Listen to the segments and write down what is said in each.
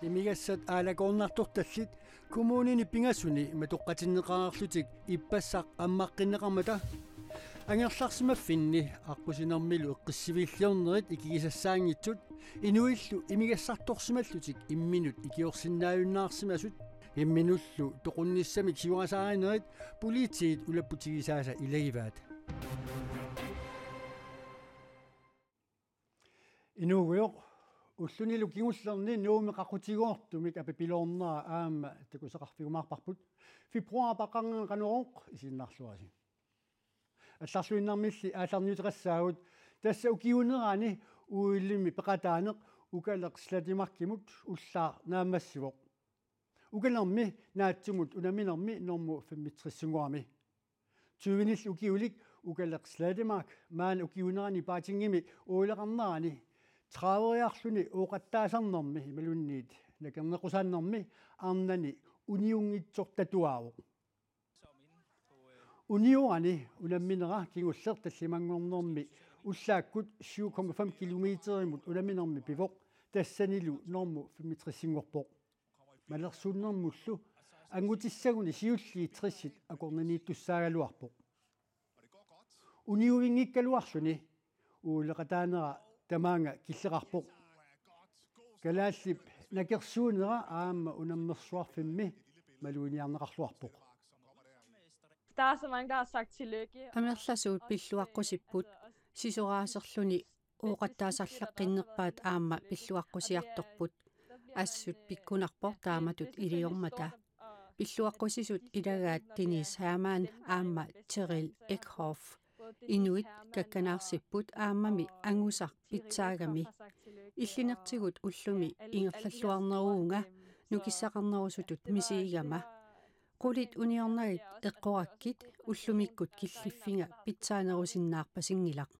имигассат аалакорнарторталлит коммуунини пингасуни матоққатиннеқарарлутик иппассақ аммаққиннеқармата ангерларсимаффинни аққусинермилу эққиссивиллиорнерит икигисассаангитсут инуиллу имигассарторсималлутик имминут икиорсиннааюннаарсимасут имминуллу тоқунниссамик сиуасааринерит политиит улаппутигисааса илагиваат инугуйоқ уллунилу кигуллерни нууми қақутигоортумик апипилоорнера аама такусеқарфигумаарпарпут фибруарпаққарнеэ канероқ исиннарлуаси алларлуиннармилли аалларниутеқассаагут тасса укиунерани уиллими пеқатаанеқ укалеқ слатимаркимут уллаа наамассивоқ укалерми наатсумут унаминерми норму фиммитриссунгуами тювинил укиулик укалеқ слатимарк маан укиунерани паатингими уулеқарнерани траавериарлуни оqattaasarnermi ималунниит накернеқусааннерми арнани униунгитсортатуаавоқ униуани унамминера кигуллер таллимангорнерми уллааккут 7,5 километеримут унаминерми пивоқ тассанилу норму фиммитриссингорпоқ малерсууннэрмуллу ангутиссагуни сиулли триссит акорнанииттуссаагалуарпоқ униувингиккалуарлуни уулеқатаанера тамаанга киллеқарпоқ калааллип накерсуунера аама унаммерсуарфимми малуиниарнеқарлуарпоқ. Der er så mange, der har sagt tillykke. Амерласуут пиллуаққусиппут сисораасерлүни ооқаттаасарлаққиннерпаат аама пиллуаққусиарторпут ассут пиккунарпор тааматут илиормата пиллуаққусисут илагаат Денис Hermann аама Teril Ekhoff Inuit какканаарсиппут аамами ангусар питсаагами иллинертигут уллуми ингерллуарнеруунга нукиссақарнерусутут мисиигама qulит униорнагит эққораккит уллумиккут киллиффинга питсаанерусиннаарпасингилақ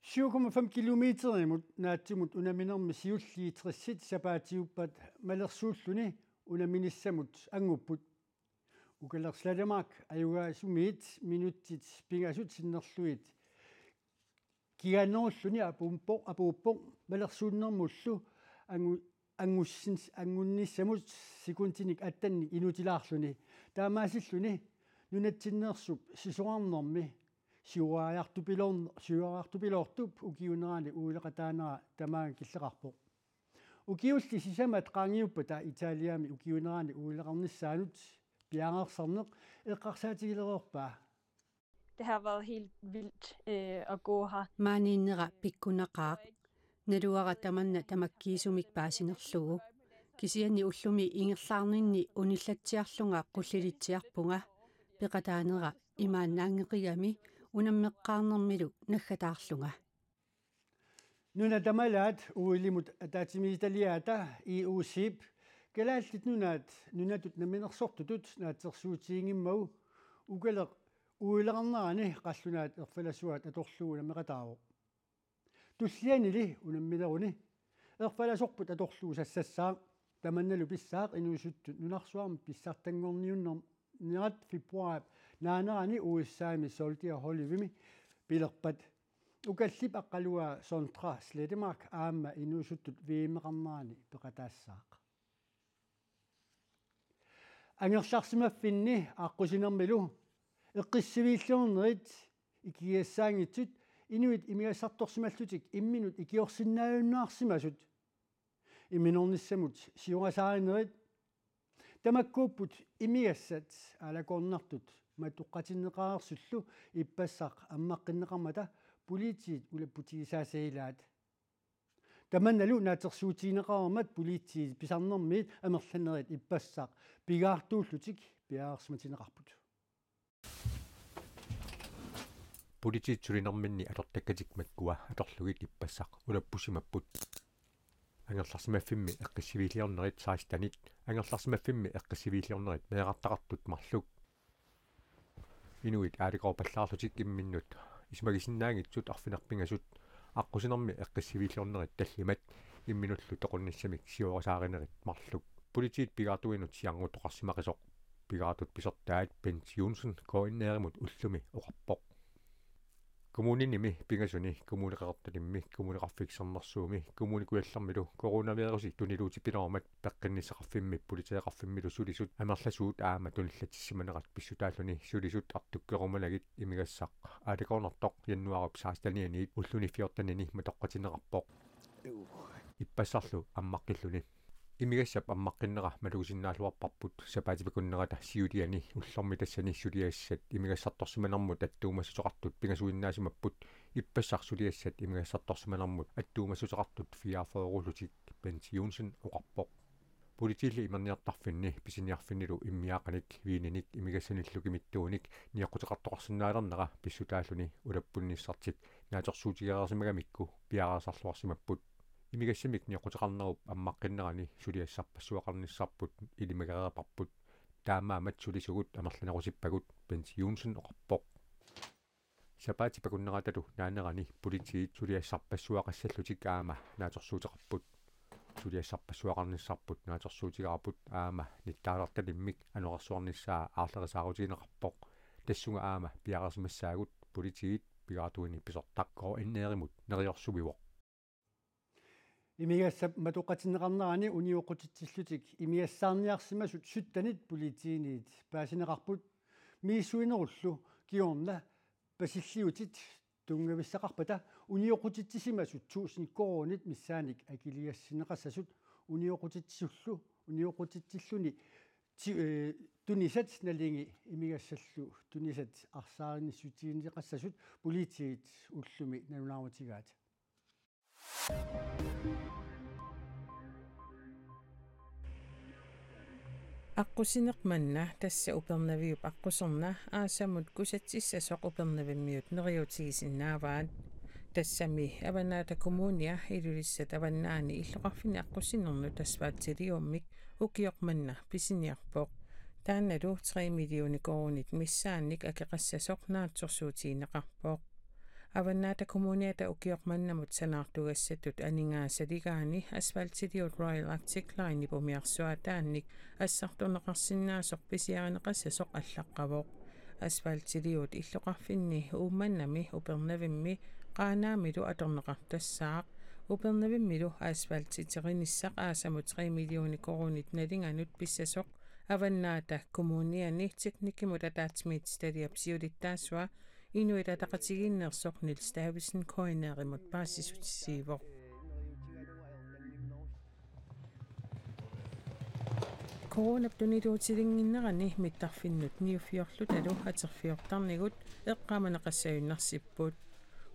7,5 километеримут наатсимут унаминерми сиуллиитриссит сапаатиуппат малерсууллуни унаминиссамут ангуппут укалерсладамак аюгаасумиит минуттит пингасут синнерлуит кианооллуни апууппоқ малерсууннэрмуллу ангунниссамут секундтиник аттанни инутилаарлуни таамаасиллуни нунатсиннерсуп сисоарнэрми сиуаартупилоортуп укиунерани уулеқатаанера тамаан киллеқарпоқ укиулли сисамат qaangiupпата италиами укиунерани уулеқарниссаанут пиангерсарнеқ эққарсаатигилерорпаа. Det har været helt vildt at gå her. Maaninnera pikkunaqaaq naluara tamanna tamakkiisumik paasinerlugu kisiani ullumi ingerlaarninni unillatsiarlunga qullilitsiarpunga peqataanera imaannaangeriami unammeqqaarnermilu naggataarlunga nuna tamalaat uilimut ataatimiitaliata iusip kalaallit nunatut naminersortutut naatsersuutiingimmagu ukaleq uileqarnerani qallunaat erfalasuat atorlugu nameqataavo tullianili unammileruni erfalasorput atorlugu sassassaa tamannalu pissaaq inuusuttut nunarsuarmi pissartangorniunner nirat februar naanerani uissaami soltia holivimi pilerpat ukallip aqqalua sontra sledemark aama inuusuttut viimeqarnerani peqataassaaq ангерларсимаффинни аққусинермилу эққиссивииллернерит икиассаангитсут инуит имигассарторсималлутик имминут икиорсиннааюннаарсимасут имминорниссамут сиуасааринерит тамаккууппут имигассат алакорнартут матоққатиннеқарерсуллу иппассақ аммаққиннеқармата политиит улаппутигисаасаилаат таманналу наатерсуутиинеқарамат политиит писарнэрмиит амерланерит иппассақ пигаартууллутик пиаарсматинеқарпут политиит сулинэрминни алертаккатик маккуа аторлугит иппассақ улаппусимаппут ангерларсимаффимми эққиссивииллиорнерит саастанит ангерларсимаффимми эққиссивииллиорнерит меэқартақартут марлук инуит ааликоорпаллаарлутик имминнут исмагисиннаангитсут арфинерпингасут аққусинерми эққиссивииллиорнерит таллимат имминуллу тоқунниссамик сиуарасааринерит марлук политиит пигаартуинут сиангутоқарсимақисоқ пигаартут писертаат Bent Johnsen коиннееримут уллуми оқарпоқ kommuninimi pingasuni kommuniqertartimmi kommuniqarfiksernersuumi kommunikuallarmilu coronavirusi tuniluuti pinormat peqqinnisaqarfimmi politeeqarfimmilu sulisut amerlasuut aama tunillatisimaneqat pissutaalluni sulisut artukkerumalagit imigassaq aalikornertoq jannuarup saastanianiit ulluni fiortanini matoqqatineqarpoq ippassarlu ammaqqilluni imigassap ammaqqinneqa malugusinnaaluarparput sapaatipakunnerata siuliani ullormi tassani suliassat imigassartorsimanermut attuumassusoqartut pingasuinnaasimapput ippassarsuliassat imigassartorsimanermut attuumassusoqartut fiaforulutik pensiunsen oqarpoq politiilli imerniartarfinni pisiniarfinnilu immiaaqanik viininik imigassanillukimittuunik niaqqutеқартоқарсиннаалернера писсутааллуни улаппунниссартик нааторсуутигеерсимагамикку пиараасарлуарсимаппут imigassimik niaqqutеқарнеруп аммаққиннерани сулиассарпассуақарниссарпут илимагареқарпут таамаамат сулисугут амерланерусиппагут пенсиунсен оқарпоқ сапаатипакуннераталу наанерани политиит сулиассарпассуақассаллутик аама нааторсуутеқарпут сулиассарпассуақарниссарпут нааторсуутигарпут аама ниттаалерталиммик анорерсуарниссаа аарлерисаарутигинеқарпоқ тассунга аама пиарерсимассаагут политиит пигаатуини писортаққоо иннееримут нериорсувиво имигассап матоқатинеқарнерани униоқутитсиллутик имиассаарниарсимасут суттанит политииниит паасинеқарпут мииссуинеруллу киорна пасиллиутит тунгависсақарпата униоқутитсисимасут туусниккоронит миссааник акилиассинеқассасут униоқутитсуллу униоқутитсиллуни тунисат налинги имигассаллу тунисат арсаарниссутиинеқассасут политиит уллуми налунаарутигаат аққусинеқманна тасса упернавиуп аққусерна аасамут кусатсиссасоқ упернавиммиут нериутигисиннааваат тассами аванаата коммуния илулиссат аваннаани иллоқарфини аққусинерну тасваатсилиуммик укиоқманна писиниарпоқ таанналу 3 миллиони коронит миссаанник акеқассасоқ наатсорсуутиинеқарпоқ аваннаата коммуниата укиоқманнамут санаартугассатут анингаасалигаани асфальтилиут Royal Arctic Line ипумиарсуатаанник ассартунеқарсинаасоқ писиаринеқассасоқ аллаққавоқ асфальтилиут иллоқарфинни уумманнами упернавимми qaaнаамилу аторнеқартассаақ упернавиммилу асфальтитериниссақ аасамут 3 миллиони коронит налинганут писсасоқ аваннаата коммуниани техникимут атаатсмиитсталиапсиулиттаассуа Inuit taqatiginnersoq Niels Davidsen koineerimut paasisutissiivoq Coronaptuniluutilinginnerani mittarfinnut niuffiorlutalu aterfiortarnigut eqqamaneqassayunnarsippuut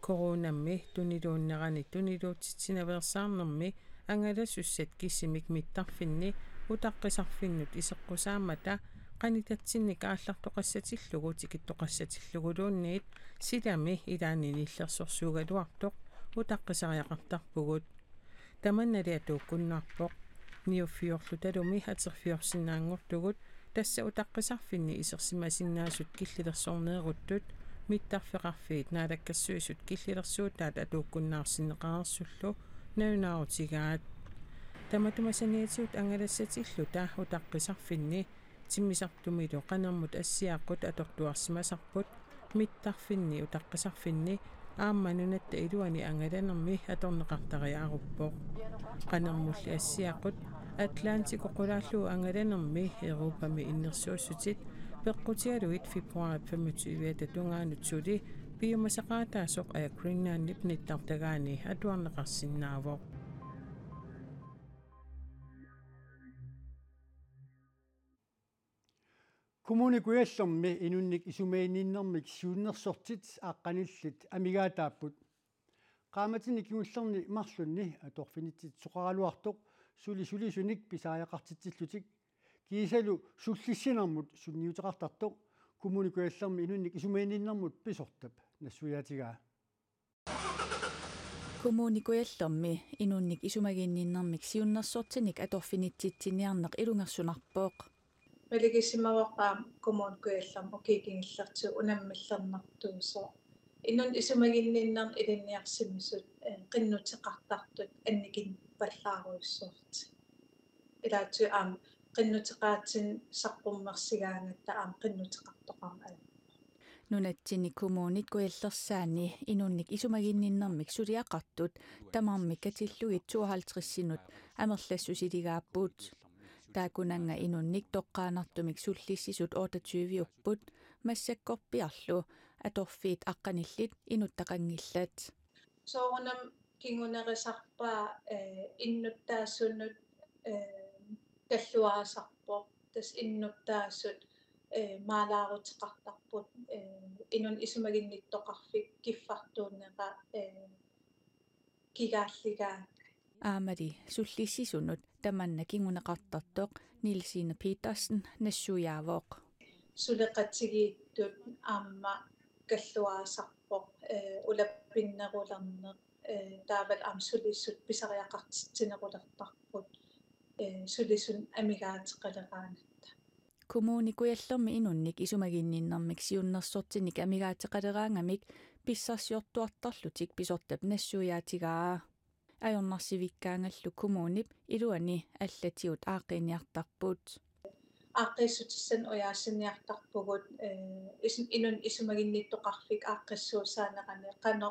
Coronammi tuniluunnerani tuniluutitsinaversaarnermi angalasussat kissimik mittarfinni utaqqisarfinnut iseqqusaammata qanitatsinnik aallartoqassatillугу tikittoqassatillугулуунниит силами илааниниллерсорсуугалуартоq utaqqisariaqartarpugut tamannalia-tuukkunnarpoq niuffiorlutalumi aterfiorsinnaangortugut tassa utaqqisarfinni isersimasinnaassut killilерсорнеeruttut mittarfeqarfiit naalakkassуисут killilерсуутаат atuukkunnaarsinneqarersullu naunaautigaat tamatumasaniatiut angalassatillута utaqqisarfinni тиммисартумилу qanермут ассиааққут аторtuarsimasarput mittarfinni utaqqisarfinni аамманунатта илуани ангаланерми аторнеқартариааруппоқ qanермулли ассиааққут атлантикоқулааллуу ангаланерми европами иннерсуассутит пеққутиалуит фебруари 25 татунгаанут сули биомасақаатаасоқ аякриннааннип ниттартагаани атуарнеқарсинаавоқ kommunikuallermi inunnik isumaaniinnermik suunnersortit aaqqanillit amigaataaput qaamatinik kiullerni marlunni atorfinitsit soqaraluartoq sulisunik pisaajaqartitsillutik kiisalu sullissinermut sunniuteqartartoq kommunikuallermi inunnik isumaaniinnermut pisortap nassuyaatigaa kommunikuallermi inunnik isumagiinniinnermik siunnersortinik atorfinitsitsiниарнеq ilungersunarpooq Meligissimavaqaa kommunikuallam ukiigingillertu unammallernertuuso innun isumaginninnern ilinniarsimisut qinnuteqartartut annikin pallaaruissuurt ilaatu qinnuteqaatsin sarpummersigaangatta qinnuteqartoqarma Nunatsinni kommunit kuillersaani inunnik isumaginninnermik suliaqartut tamarmik katillugit 52-sinut amerlassusiligaappuut taakunanga inunnik toqqaanartumik sullissisut 28 upput massakkorpiarlu atorfiit aqqanillit inuttaqangillat soorunam kingunerisarpaa innuttaasunut kalluaasarpo tas innuttaassut maalaarutiqartarput inun isumaginnittoqarfik kiffartuunneqa kigaalligaa aamali sullissisunut tamanna kinguneqartartoq Nielsine Petersen nassujaavoq suleqatigiittut aamma kalluaasarpoq ulapinnerulerneq taavat aam sulissut pisariaqartitsinerulertarput sulisun amigaatiqaleraanatta kommunikujallermi inunnik isumaginninnermik siunnersortinik amigaatiqaleraangamik pissarsiortuartarlutik pisortap nassujaatigaa ajornarsivikkaangallu kommunip iluani allatiut aaqqiniartarput aaqqissutissan uyaassiniartarpugut inun isumaginnittoqarfik aaqqissuusaanerani qano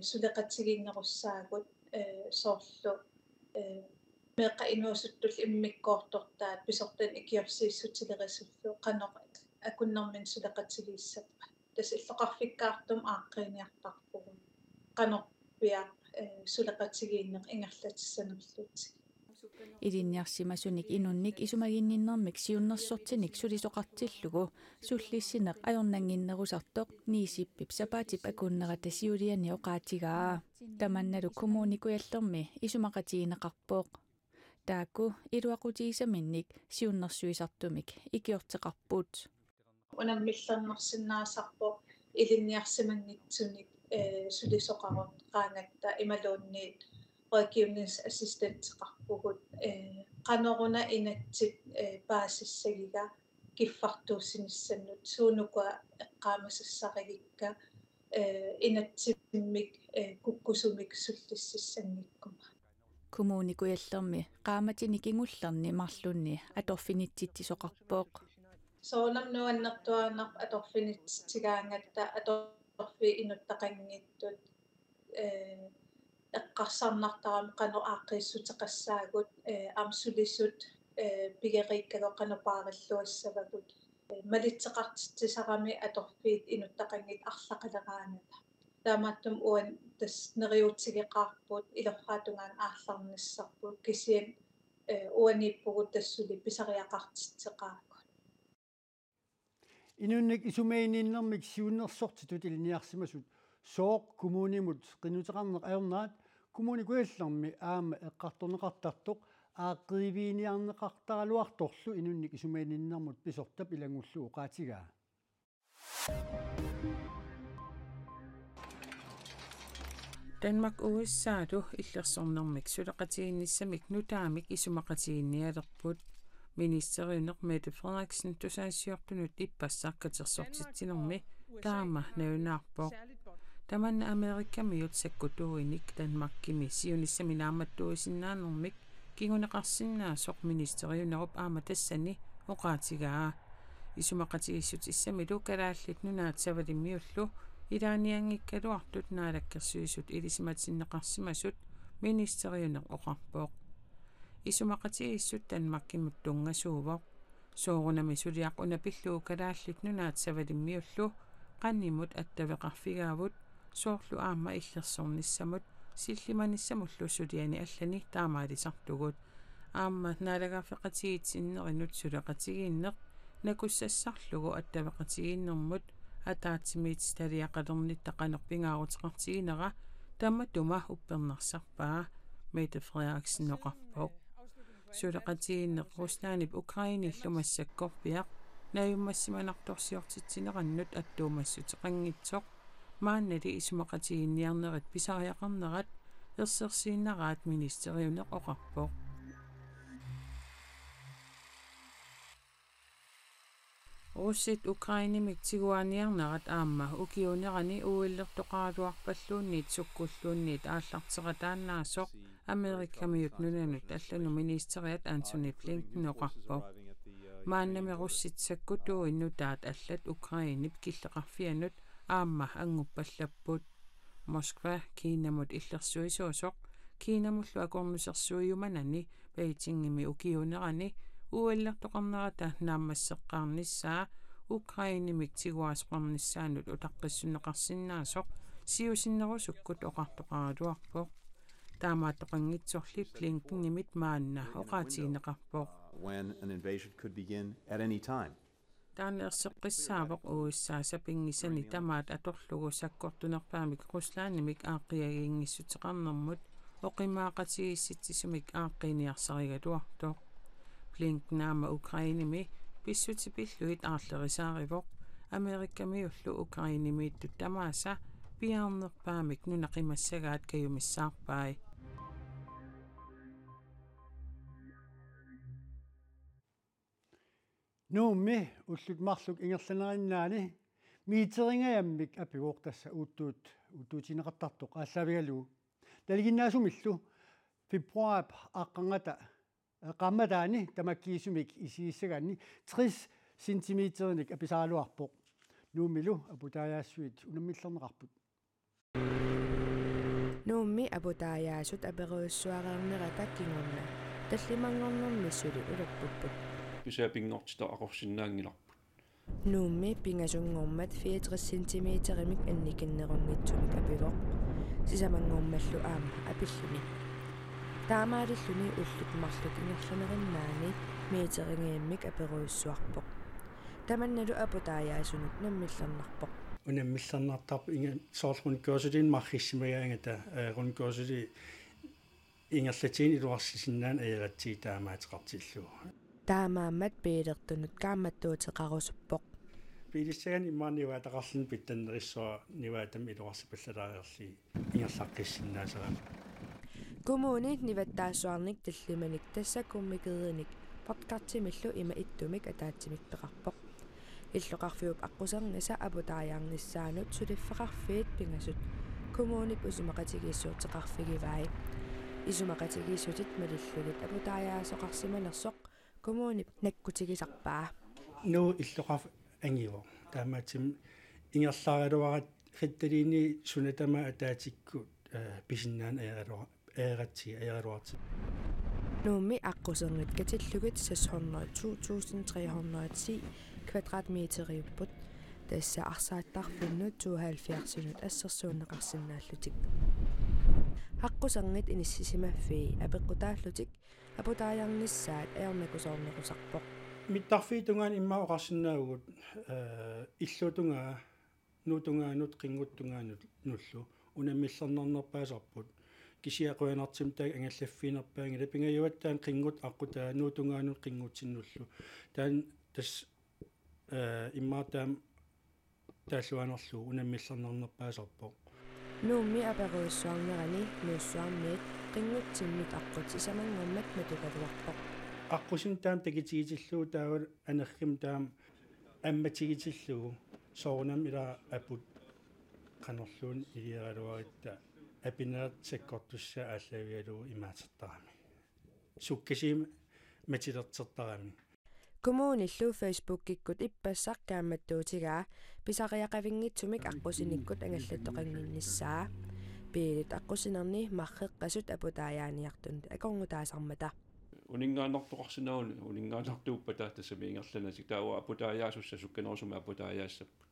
suleqatiginnerussaagut soorlu meeqa inuusuttul immikkoortortaat pisortan ikiorsiissutilerissullu qanoq akunnermin suleqatigiissappa tas illoqarfikkaartum aaqqiniartarpugut qanorpia suleqatigiinneq ingerlatissanerluut ilinniarsimasunik inunnik isumaginninnermik siunnersortinik sulisoqartillugu sullissineq ajornanginnerusartoq niisippip sapaatip akunnerata tasiuliani oqaatigaa tamannalu kommunikujallermi isumaqatigineqarpooq taakku iluaqutiisaminnik siunnersuisartumik ikiorteqarput unammillernersinnaasarpo ilinniarsimangitsunik sulisoqarut qaangatta imaluunniit rådgivnings assistentqarpugut qanoruna inatsik paasissagiga kiffartuussinissannut suunukua eqqaamasassarigikka inatsimmik kukkusumik sullississangikkuga kommunikujallermi qaamatinik ingullerni marlunni atorfinitsittisoqarpooq soonam nuannertuanaq atorfinitsitigaangatta atorfi inuttaqangittut eqqarsarnartaram qano aaqqissuteqassaagut amsulissut pigeriikkago qanopaaralluassavagut malitseqartitsisarami atorfiit inuttaqangit arlaqaleraanata taamattum uan tas neriutigeqaarput ilorraatungaan aarlarnissarput kisian uaniippugut tassuli pisariaqartitseqaakut inunnik isumagininnermik siunnersortitut iliniarsimasut sooq kommunimut qinuteqarneq ajornaat kommunikujallermi aama eqqartorneqartartoq aaqqiriviiniarneqartaraluartorlu inunnik isumagininnermut pisortap ilangullu uqaatigaa Danmark USAdu illersornermik suleqatiginissamik nutaamik isumaqatiginnialerput ministeriuneq Mette Frederiksen tusaansiortunut ippassarkatersortitsinermi taama naunaarpoq tamanna Amerikkamiut sakkutuinik Danmarkimi siunissaminaammattuisinnaanermik kinguneqarsinnaasoq ministeriunerup aama tassani oqaatigaa isumaqatigissut issamilu kalaallit nunaat savalimmiullu ilaaniangikkaluartut naalakkersuisut ilisimatinneqarsimasut ministeriuneq oqarpooq isumaqatigissut Danmarkimut tungasuuvoq soorunami suliaq unapilluu kalaallit nunaat savalimmiullu qannimut attaveqarfigaavut soorlu aama illersornissamut sillimanissamullu suliani allani taamaalisartugut aama naalagaafeqatigitsinnerinut suleqatigiinneq nakussassarlugu attaveqatigiinnermut атаатсимиит талиақалерниттақанерпингаарутеқартигинера тамматума уппернарсарпаа Mette Frederiksen noqarpoq сулеқатигиннеқ руслаанип украиниллумассаккорпиақ нааюммассиманарторсиортитсинерannut аттуумассутеқангитсоқ мааннали исумақатигинниарнерит писариақарнерат ерсерсииннараат министериунеқ оқарпоқ Russit Ukrainemik tiguaniarnerat aamma ukiunerani uillertoqaaluarpalluunniit sukkulluunniit aallarteqataannaasoq Amerikkamiut nunanut allanu ministeriat Antony Blinken oqarpoq maannami russitsakkutu innutaat allat Ukrainip killeqarfianut aamma anguppallapпут Moskva Kiinamut illersuisuusoq Kiinamullu akornusersuiumanani Beijingimi ukiunerani uallertoqarnerata naammasseqqaarnissaa Ukrainimik tiguasqarnissaanut utaqqissuneqarsinnaasoq siusinnerusukkut oqartoqaraluarpoq taamaattoqanngitsorli Blinkenimit maanna oqaatiineqarpoq when an invasion could begin at any time. Taanerseqqissaavoq uissaasa pingisani tamaat atorlugu sakkortunerpaamik Ruslaanimik aaqqiagiingissutеқарнэрмут oqimaaqatigissitisumik aaqqiniarsarigaluartoq Blinkenaama Ukrainimi pissutipilluit aarlerisaarivoq Amerikkamiullu Ukrainimiittut tamaasa piaarnerpaamik nunaqimassagaat kayumissaarpai Nuummi ullut marluk ingerlanerinnaani miiteringaammik apiguuqtassa uuttuutineqartartoq аассаавигалуу талигиннаасумиллу фебруап ааққангата qammatаани тамаккиисумик исииссагаанни 60 сентиметерник аписаалуарпоq nuummilu aputaajaassuit unamмиллернеqarput nuummi aputaajaasut aperuissuareernerata kingorna таллимангорнэрмиссули улерпуппут писаапингортита ақорсиннаангиларпут nuummi pingasungormat 64 сентиметеримик анникиннерунгитсумик апилоқ сисамангормаллу аама апиллуни таамаалиллуни уллут марлут ингерланериннаани миитерингииммик аперуиссуарпоқ таманналу апутааjaasунут наммиллернарпоқ унаммиллернартарпу инга соорлуникуусулиин марриссимагаангата рункуусули ингерлатиин илуарсисиннаан аератсии таамаатеқартиллуу таамааммат пиилертунут кааматтуутеқарусуппоқ пилиссаган иммааниуа тақарлин питтаннериссуа ниваатам илуарсипаллалааерли ингерлаққиссиннаасерами коммуни ниваттаассуарник таллиманик тассакуммикериник подкартимиллу има иттумик атаатсимик пеқарпоқ иллоқарфиуп аққусернаса апутааjaarnissaanут сулиффеқарфиит пингасут коммунип усумақатигииссуутеқарфигиваи исумақатигииссутит малиллугит апутааjaasоқарсималерсоқ коммунип наккутигисарпаа ну иллоқарф ангиво таамаатим ингерлааралуарат фатталини сунатама атаатиккут писиннаан аератси nuummi аққусернит катиллугит 2310 квадратметериуппут тасса арсааттарфуннут 72 ассерсуунеқарсинааллутик аққусернит иниссисимаффи апеққутааллутик апутааjaarnissaat аернакусоорнеқусарпоқ миттарфиитунгаан иммаа оқарсинаагут иллутунгаа нутунгаанут қингуттунгаанут нуллу унаммиллернернерпаасарпут кисиақуянартим тааг ангаллаффинерпаангила пингаюаттаан қингут аққутаа нутунгаанут қингутсиннуллу таан тас иммаатаам тааллуанерлу унаммиллернернерпаасарпоқ nuummi аперуиссуарнерани нууссуарниит қингутсиммит аққут исамангаммат матукалуарпоқ аққусин таам такитигитиллуу таавал анеррим таам амматигитиллуу соорнам ила апут канерлуун илиералуаритта апинерат саккортусса ааллавиалуу имаатертарами суккасим матилертертарами коммуниллу фейсбуккиккут иппассар кааматтуутигаа писариақавингитсумик аққусиниккут ангаллаттоқангинниссаа пиилит аққусинерни марреққасут апутааjaaniартунт акорнутаасармата унингааннартоқарсинауни унингааннартууппата тассами ингерланасик таауа апутааjaasуssa сукканерусума апутааjaассаппут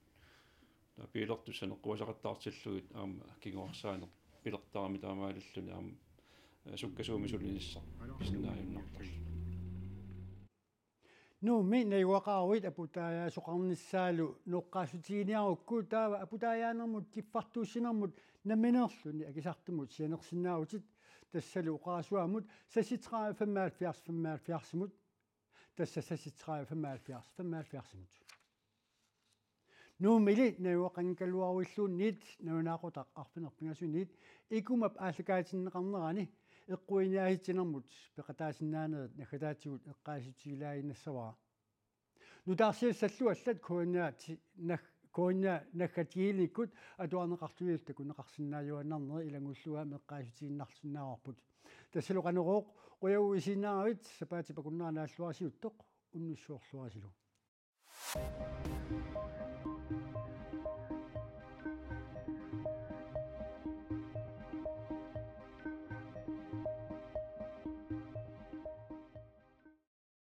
таа пиилертуссанеққуасақаттаартиллугит аама кигоорсаанер пилертарами таамаалиллуни аама суккасуумисулинissar писиннааюннартар nuummi naiuaqaaruit aputaajaasuqarnissaalu noqqaasutiiniarukku taava aputaajaanermut kiffartuussinermut naminerluni akisartumut sianersinnaarutit tassalu uqaasuamut sasitraa 75 tassa sasitraa 75 nuummili naiuaqankaluaruilluunniit naunaaqutaq arpinerpingasuniit ikumap aallakaatinneqarnerani eqquiniaahitinermut peqataasinnaaneret nakataatigut eqqaasutiilaaginnassavara nutaarsiassallua allat koonna nakkatiilikkut atuarneqartuilta kuneqarsinnaajuannarneri ilangulluga meqqaasutiinnarsinnaawarput tassaluqanerooq quyagu isinaarit sapaatipakunnaanaalluarsiuttoq unnussuorluarasilu